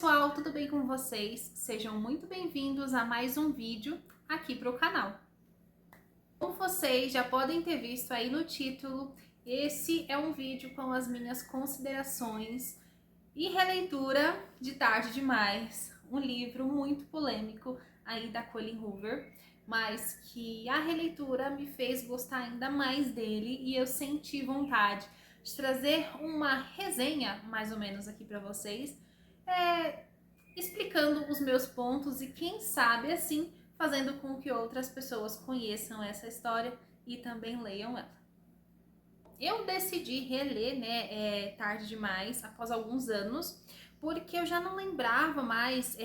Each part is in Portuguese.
Pessoal, tudo bem com vocês? Sejam muito bem-vindos a mais um vídeo aqui para o canal. Como vocês já podem ter visto aí no título, esse é um vídeo com as minhas considerações e releitura de Tarde Demais, um livro muito polêmico aí da Colleen Hoover, mas que a releitura me fez gostar ainda mais dele e eu senti vontade de trazer uma resenha mais ou menos aqui para vocês, explicando os meus pontos e quem sabe assim fazendo com que outras pessoas conheçam essa história e também leiam ela. Eu decidi reler, Tarde Demais após alguns anos, porque eu já não lembrava mais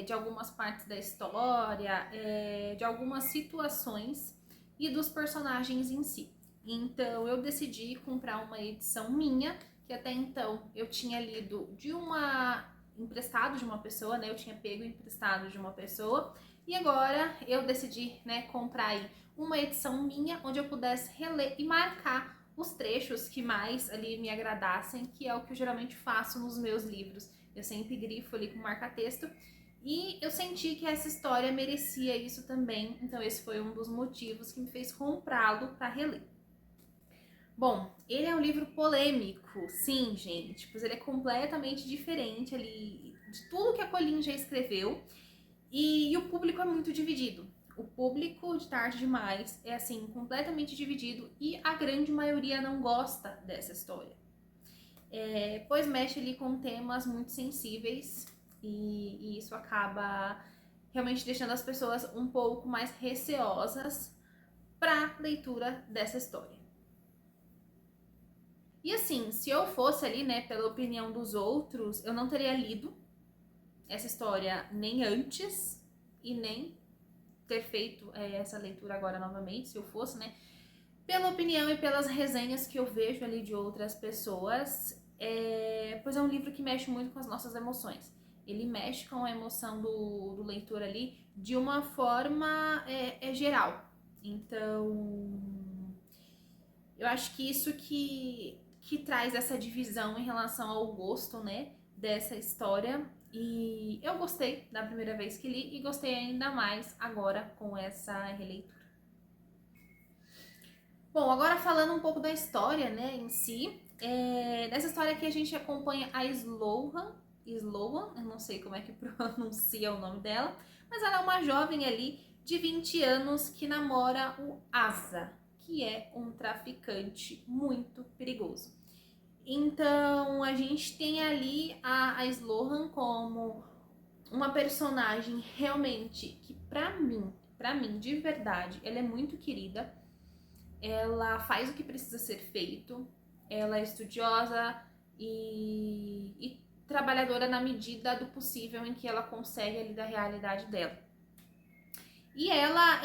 de algumas partes da história, de algumas situações e dos personagens em si. Então eu decidi comprar uma edição minha, que até então eu tinha lido emprestado de uma pessoa, né? Eu tinha pego emprestado de uma pessoa e agora eu decidi, comprar aí uma edição minha onde eu pudesse reler e marcar os trechos que mais ali me agradassem, que é o que eu geralmente faço nos meus livros. Eu sempre grifo ali com marca-texto e eu senti que essa história merecia isso também, então esse foi um dos motivos que me fez comprá-lo para reler. Bom, ele é um livro polêmico, sim, gente, pois ele é completamente diferente ali de tudo que a Colleen já escreveu e o público é muito dividido. O público de Tarde Demais é assim, completamente dividido e a grande maioria não gosta dessa história. Pois mexe ali com temas muito sensíveis e isso acaba realmente deixando as pessoas um pouco mais receosas para leitura dessa história. E assim, se eu fosse ali, pela opinião dos outros, eu não teria lido essa história nem antes e nem ter feito essa leitura agora novamente, se eu fosse, pela opinião e pelas resenhas que eu vejo ali de outras pessoas, pois é um livro que mexe muito com as nossas emoções. Ele mexe com a emoção do leitor ali de uma forma geral. Então, eu acho que isso que traz essa divisão em relação ao gosto, dessa história. E eu gostei da primeira vez que li e gostei ainda mais agora com essa releitura. Bom, agora falando um pouco da história, em si. Nessa história aqui a gente acompanha a Sloan, eu não sei como é que pronuncia o nome dela, mas ela é uma jovem ali de 20 anos que namora o Asa, que é um traficante muito perigoso. Então a gente tem ali a Sloan como uma personagem realmente que pra mim de verdade, ela é muito querida. Ela faz o que precisa ser feito, ela é estudiosa e trabalhadora na medida do possível em que ela consegue ali da realidade dela. E ela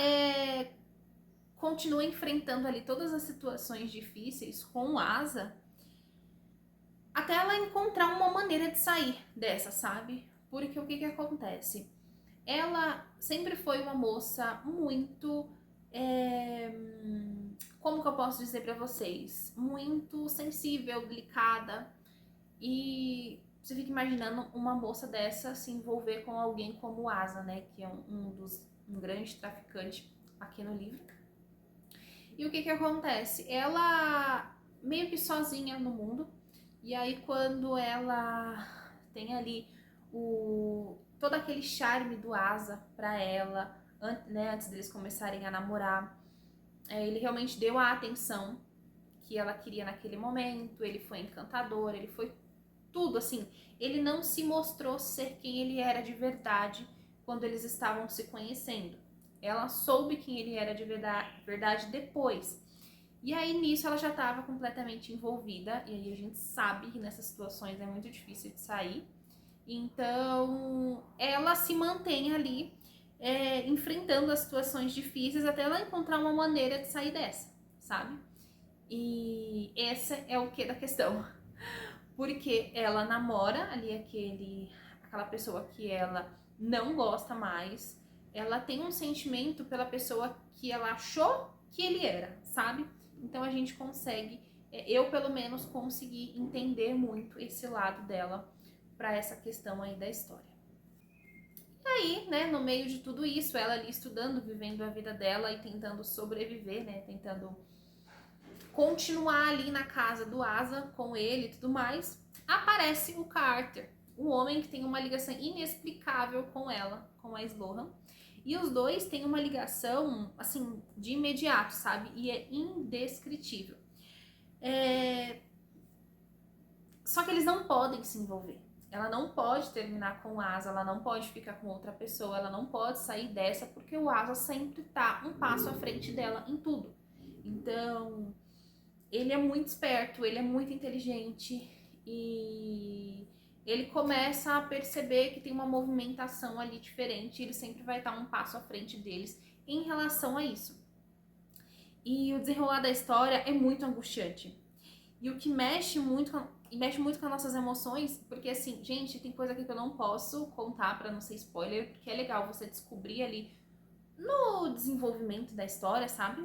continua enfrentando ali todas as situações difíceis com o Asa até ela encontrar uma maneira de sair dessa, sabe? Porque o que acontece? Ela sempre foi uma moça muito... como que eu posso dizer pra vocês? Muito sensível, delicada. E você fica imaginando uma moça dessa se envolver com alguém como o Asa, que é um grande traficante aqui no livro. E o que acontece? Ela meio que sozinha no mundo. E aí quando ela tem ali todo aquele charme do Asa pra ela, antes deles começarem a namorar, ele realmente deu a atenção que ela queria naquele momento, ele foi encantador, ele foi tudo, assim. Ele não se mostrou ser quem ele era de verdade quando eles estavam se conhecendo. Ela soube quem ele era de verdade depois. E aí nisso ela já estava completamente envolvida, e aí a gente sabe que nessas situações é muito difícil de sair. Então ela se mantém ali enfrentando as situações difíceis até ela encontrar uma maneira de sair dessa, sabe? E essa é o que da questão. Porque ela namora ali aquela pessoa que ela não gosta mais, ela tem um sentimento pela pessoa que ela achou que ele era, sabe? Então a gente consegue, eu pelo menos consegui entender muito esse lado dela para essa questão aí da história. E aí, né, no meio de tudo isso, ela ali estudando, vivendo a vida dela e tentando sobreviver, né, tentando continuar ali na casa do Asa com ele e tudo mais, aparece o Carter, um homem que tem uma ligação inexplicável com ela, com a Sloan. E os dois têm uma ligação, assim, de imediato, sabe? E é indescritível. Só que eles não podem se envolver. Ela não pode terminar com o Asa, ela não pode ficar com outra pessoa, ela não pode sair dessa, porque o Asa sempre tá um passo à frente dela em tudo. Então, ele é muito esperto, ele é muito inteligente e ele começa a perceber que tem uma movimentação ali diferente e ele sempre vai estar um passo à frente deles em relação a isso. E o desenrolar da história é muito angustiante. E o que mexe muito com as nossas emoções, porque assim, gente, tem coisa aqui que eu não posso contar pra não ser spoiler, porque é legal você descobrir ali no desenvolvimento da história, sabe?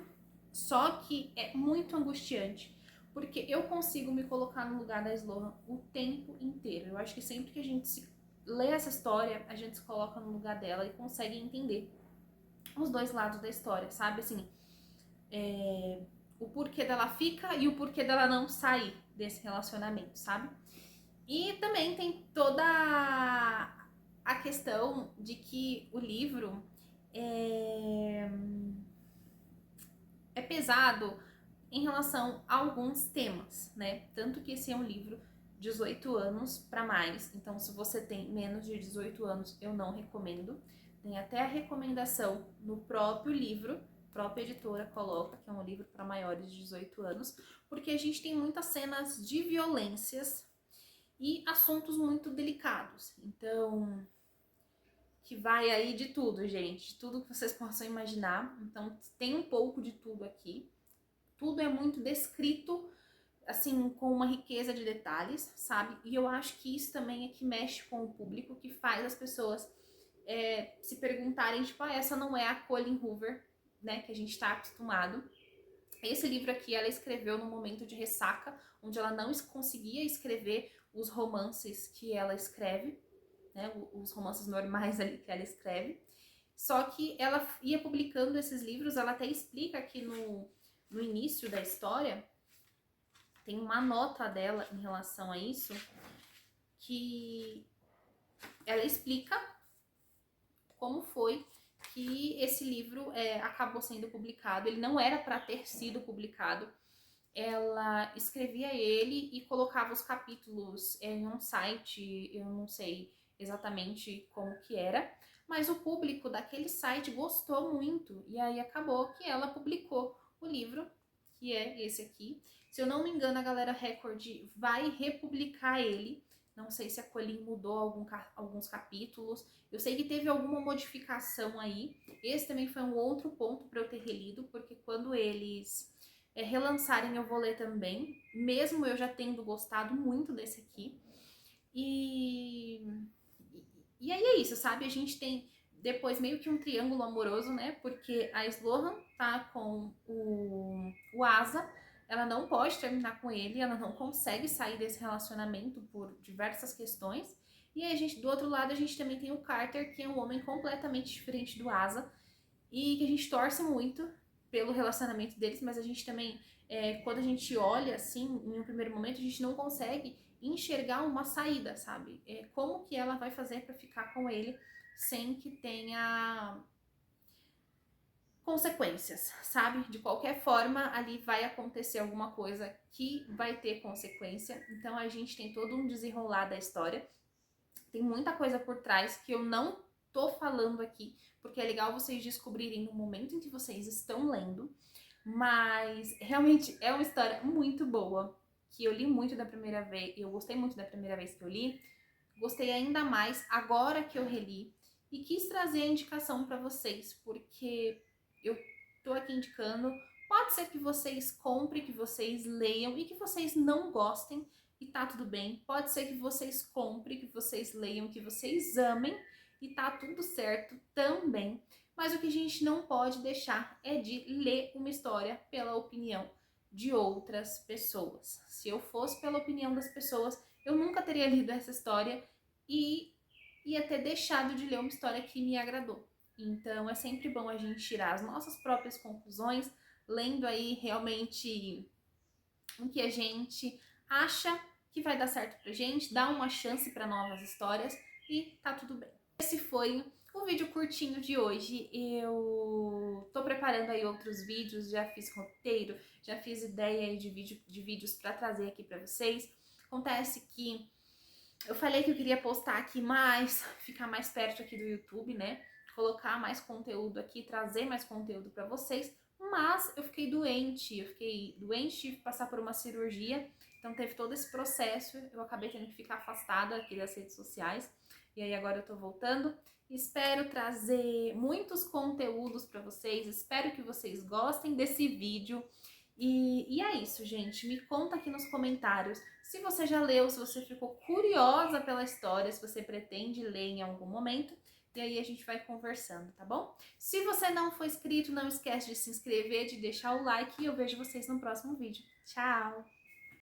Só que é muito angustiante, porque eu consigo me colocar no lugar da Sloan o tempo inteiro. Eu acho que sempre que a gente lê essa história, a gente se coloca no lugar dela e consegue entender os dois lados da história, sabe? Assim, o porquê dela fica e o porquê dela não sair desse relacionamento, sabe? E também tem toda a questão de que o livro é pesado em relação a alguns temas, né? Tanto que esse é um livro 18 anos para mais, então se você tem menos de 18 anos, eu não recomendo. Tem até a recomendação no próprio livro, a própria editora coloca que é um livro para maiores de 18 anos, porque a gente tem muitas cenas de violências e assuntos muito delicados. Então, que vai aí de tudo, gente, de tudo que vocês possam imaginar. Então, tem um pouco de tudo aqui. Tudo é muito descrito, assim, com uma riqueza de detalhes, sabe? E eu acho que isso também é que mexe com o público, que faz as pessoas se perguntarem, tipo, essa não é a Colleen Hoover, né, que a gente tá acostumado. Esse livro aqui ela escreveu num momento de ressaca, onde ela não conseguia escrever os romances que ela escreve, né, os romances normais ali que ela escreve. Só que ela ia publicando esses livros, ela até explica aqui no início da história, tem uma nota dela em relação a isso, que ela explica como foi que esse livro acabou sendo publicado. Ele não era para ter sido publicado. Ela escrevia ele e colocava os capítulos em um site, eu não sei exatamente como que era, mas o público daquele site gostou muito e aí acabou que ela publicou o livro, que é esse aqui. Se eu não me engano, a galera Record vai republicar ele. Não sei se a Colleen mudou alguns capítulos. Eu sei que teve alguma modificação aí. Esse também foi um outro ponto para eu ter relido, porque quando eles relançarem eu vou ler também, mesmo eu já tendo gostado muito desse aqui. E aí é isso, sabe? A gente tem depois meio que um triângulo amoroso, né? Porque a Sloan tá com o Asa, ela não pode terminar com ele, ela não consegue sair desse relacionamento por diversas questões. E aí a gente, do outro lado, a gente também tem o Carter, que é um homem completamente diferente do Asa e que a gente torce muito pelo relacionamento deles, mas a gente também, quando a gente olha assim, em um primeiro momento, a gente não consegue enxergar uma saída, sabe? Como que ela vai fazer para ficar com ele sem que tenha consequências, sabe? De qualquer forma, ali vai acontecer alguma coisa que vai ter consequência. Então a gente tem todo um desenrolar da história. Tem muita coisa por trás que eu não tô falando aqui, porque é legal vocês descobrirem no momento em que vocês estão lendo. Mas realmente é uma história muito boa, que eu li muito da primeira vez, eu gostei muito da primeira vez que eu li, gostei ainda mais agora que eu reli e quis trazer a indicação para vocês, porque eu tô aqui indicando, pode ser que vocês comprem, que vocês leiam e que vocês não gostem e tá tudo bem, pode ser que vocês comprem, que vocês leiam, que vocês amem e tá tudo certo também. Mas o que a gente não pode deixar é de ler uma história pela opinião de outras pessoas. Se eu fosse pela opinião das pessoas, eu nunca teria lido essa história e ia ter deixado de ler uma história que me agradou. Então é sempre bom a gente tirar as nossas próprias conclusões, lendo aí realmente o que a gente acha que vai dar certo pra gente, dar uma chance para novas histórias e tá tudo bem. Esse foi o vídeo curtinho de hoje. Eu tô preparando aí outros vídeos, já fiz roteiro, já fiz ideia aí de vídeos para trazer aqui para vocês. Acontece que eu falei que eu queria postar aqui mais, ficar mais perto aqui do YouTube, né? Colocar mais conteúdo aqui, trazer mais conteúdo para vocês. Mas eu fiquei doente, tive que passar por uma cirurgia, então teve todo esse processo, eu acabei tendo que ficar afastada aqui das redes sociais, e aí agora eu tô voltando. Espero trazer muitos conteúdos para vocês, espero que vocês gostem desse vídeo. E é isso, gente. Me conta aqui nos comentários se você já leu, se você ficou curiosa pela história, se você pretende ler em algum momento. E aí a gente vai conversando, tá bom? Se você não for inscrito, não esquece de se inscrever, de deixar o like e eu vejo vocês no próximo vídeo. Tchau!